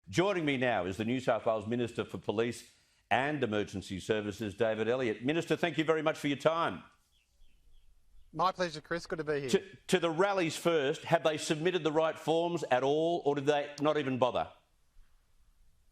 Joining me now is the New South Wales Minister for Police and Emergency Services, David Elliott. Minister, thank you very much for your time. My pleasure, Chris. Good to be here. To the rallies first, have they submitted the right forms at all, or did they not even bother?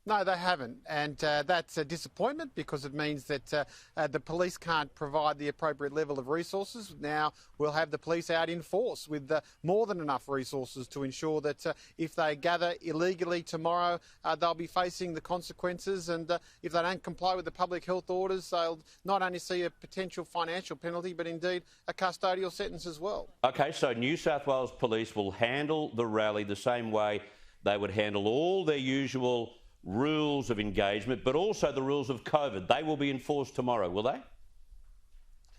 No, they haven't, and that's a disappointment because it means that the police can't provide the appropriate level of resources. Now we'll have the police out in force with more than enough resources to ensure that if they gather illegally tomorrow, they'll be facing the consequences, and if they don't comply with the public health orders, they'll not only see a potential financial penalty, but indeed a custodial sentence as well. OK, so New South Wales Police will handle the rally the same way they would handle all their usual rules of engagement, but also the rules of COVID. They will be enforced tomorrow, will they?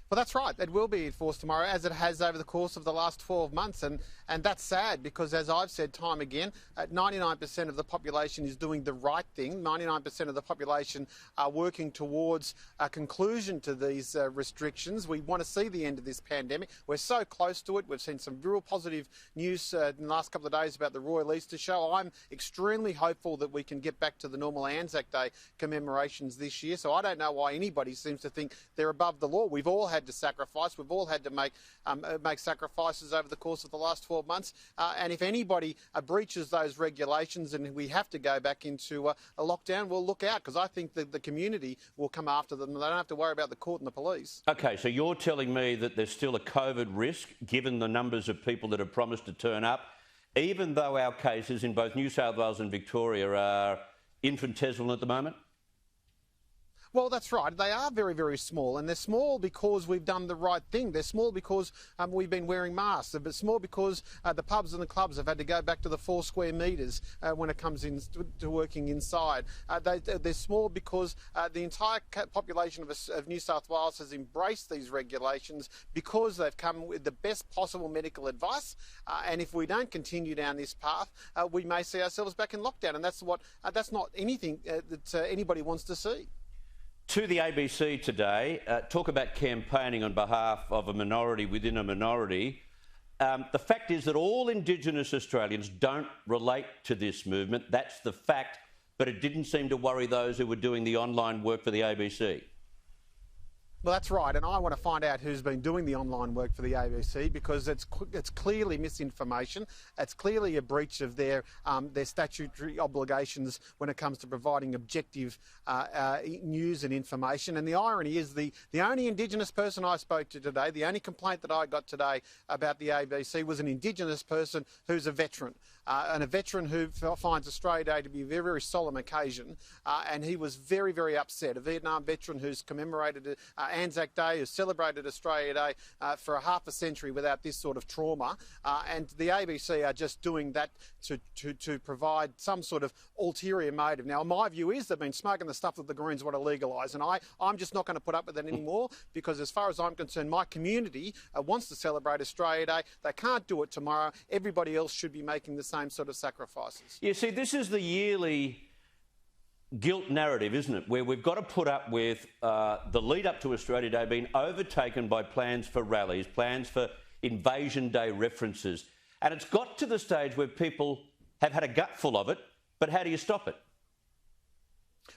Well, that's right. It will be enforced tomorrow, as it has over the course of the last 12 months. And that's sad because, as I've said time again, 99% of the population is doing the right thing. 99% of the population are working towards a conclusion to these restrictions. We want to see the end of this pandemic. We're so close to it. We've seen some real positive news in the last couple of days about the Royal Easter Show. I'm extremely hopeful that we can get back to the normal Anzac Day commemorations this year. So I don't know why anybody seems to think they're above the law. We've all had to sacrifice. We've all had to make sacrifices over the course of the last 12 months. And if anybody breaches those regulations and we have to go back into a lockdown, we'll look out, because I think that the community will come after them. They don't have to worry about the court and the police. OK, so you're telling me that there's still a COVID risk, given the numbers of people that have promised to turn up, even though our cases in both New South Wales and Victoria are infinitesimal at the moment? Well, that's right. They are very, very small, and they're small because we've done the right thing. They're small because we've been wearing masks. They're small because the pubs and the clubs have had to go back to the 4 square metres when it comes to working inside. They're small because the entire population of New South Wales has embraced these regulations because they've come with the best possible medical advice. And if we don't continue down this path, we may see ourselves back in lockdown, and that's not anything that anybody wants to see. To the ABC today, talk about campaigning on behalf of a minority within a minority. The fact is that all Indigenous Australians don't relate to this movement. That's the fact, but it didn't seem to worry those who were doing the online work for the ABC. Well, that's right, and I want to find out who's been doing the online work for the ABC, because it's clearly misinformation. It's clearly a breach of their statutory obligations when it comes to providing objective news and information. And the irony is the only Indigenous person I spoke to today, the only complaint that I got today about the ABC was an Indigenous person who's a veteran, and a veteran who finds Australia Day to be a very, very solemn occasion, and he was very, very upset. A Vietnam veteran who's commemorated Anzac Day, who's celebrated Australia Day for half a century without this sort of trauma, and the ABC are just doing that to provide some sort of ulterior motive. Now, my view is they've been smoking the stuff that the Greens want to legalise, and I'm just not going to put up with it anymore, because as far as I'm concerned, my community wants to celebrate Australia Day. They can't do it tomorrow. Everybody else should be making the same sort of sacrifices. You see, this is the yearly guilt narrative, isn't it, where we've got to put up with the lead up to Australia Day being overtaken by plans for rallies, plans for Invasion Day references. And it's got to the stage where people have had a gutful of it, but how do you stop it?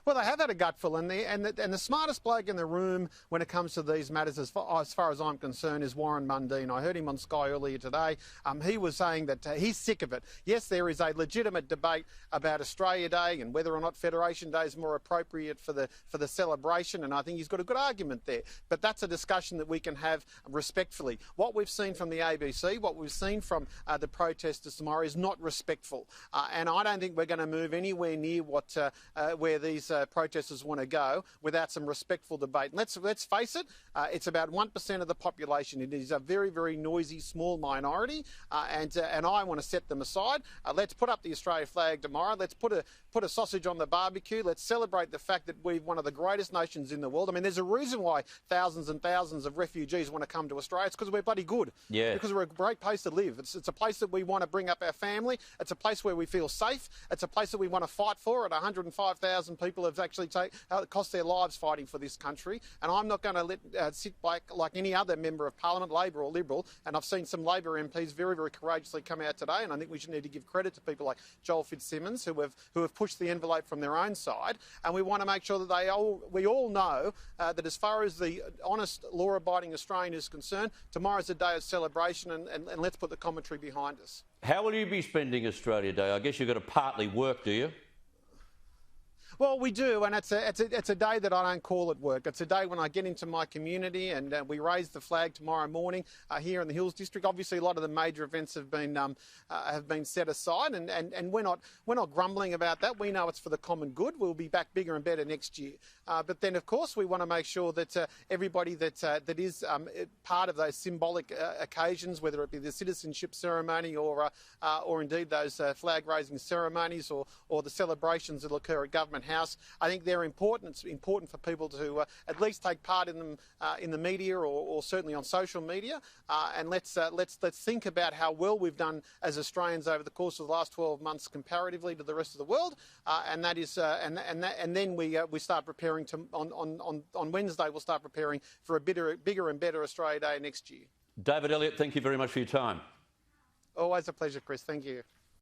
Well, they have had a gutful, and the smartest bloke in the room when it comes to these matters, as far as I'm concerned, is Warren Mundine. I heard him on Sky earlier today. He was saying that he's sick of it. Yes, there is a legitimate debate about Australia Day and whether or not Federation Day is more appropriate for the celebration, and I think he's got a good argument there. But that's a discussion that we can have respectfully. What we've seen from the ABC, what we've seen from the protesters tomorrow is not respectful, and I don't think we're going to move anywhere near where these protesters want to go without some respectful debate. And let's face it, it's about 1% of the population. It is a very, very noisy, small minority, and I want to set them aside. Let's put up the Australia flag tomorrow. Let's put a sausage on the barbecue. Let's celebrate the fact that we're one of the greatest nations in the world. I mean, there's a reason why thousands and thousands of refugees want to come to Australia. It's because we're bloody good. Yeah. Because we're a great place to live. It's a place that we want to bring up our family. It's a place where we feel safe. It's a place that we want to fight for at 105,000 people people have actually cost their lives fighting for this country, and I'm not going to let sit back like any other member of Parliament, Labor or Liberal. And I've seen some Labor MPs very, very courageously come out today, and I think we should need to give credit to people like Joel Fitzsimmons who have pushed the envelope from their own side. And we want to make sure that we all know that as far as the honest, law-abiding Australian is concerned, tomorrow's a day of celebration, and let's put the commentary behind us. How will you be spending Australia Day? I guess you've got to partly work, do you? Well, we do, and it's a day that I don't call it work. It's a day when I get into my community and we raise the flag tomorrow morning here in the Hills District. Obviously, a lot of the major events have been set aside, and we're not grumbling about that. We know it's for the common good. We'll be back bigger and better next year. But then, of course, we want to make sure that everybody that is part of those symbolic occasions, whether it be the citizenship ceremony or indeed those flag raising ceremonies or the celebrations that occur at Government House, I think they're important. It's important for people to at least take part in them in the media or certainly on social media. And let's think about how well we've done as Australians over the course of the last 12 months comparatively to the rest of the world. And that is and then we start preparing to on Wednesday. We'll start preparing for a bigger and better Australia Day next year. David Elliott, thank you very much for your time. Always a pleasure, Chris. Thank you.